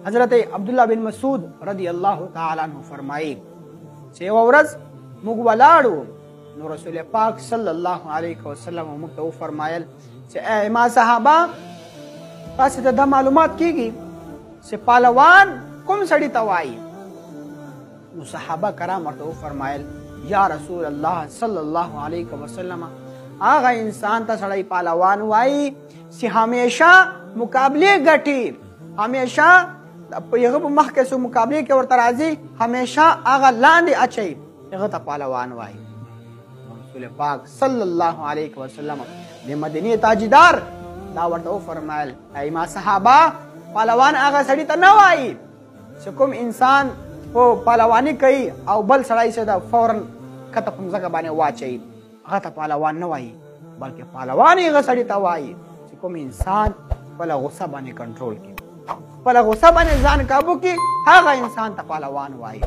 حضرت عبدالله بن مسعود رضی الله تعالی عنہ فرمایي چې یوه ورځ موږ ولاړو نو رسول پاک صلی الله علیه وسلم موږ ته وفرمایل چې ای ما صحابه تاسې ته دا معلومات کیږي چې پهلوان کوم سړي ته وایي نو صحابه کرام ورته وفرمایل یا رسول الله صلی الله علیه وسلم هغه انسان ته سړی پهلوان وایي چې همیشه مقابلې ګټي همیشه هغه په مخ کې څو مقابلې کې ورته راځي همیشه هغه لاندې اچوي هغه ته پهلوان وایي رسول پاک صلی الله علیه وسلم د مدینې تاجدار دا ورته وفرمایل ای ما صحابه پهلوان هغه سړي ته نه وایي چې کوم انسان په پهلواني کوي او بل سړی چې دا فورا کته په مځکه باندې واچوي هغه ته پهلوان نه وایي بلکې پهلوان هغه سړي ته وایي چې کوم انسان خپله غصه باندې کنټرول کړي خپله غصه باندې ځان کابو کړي هغه انسان ته پهلوان وایي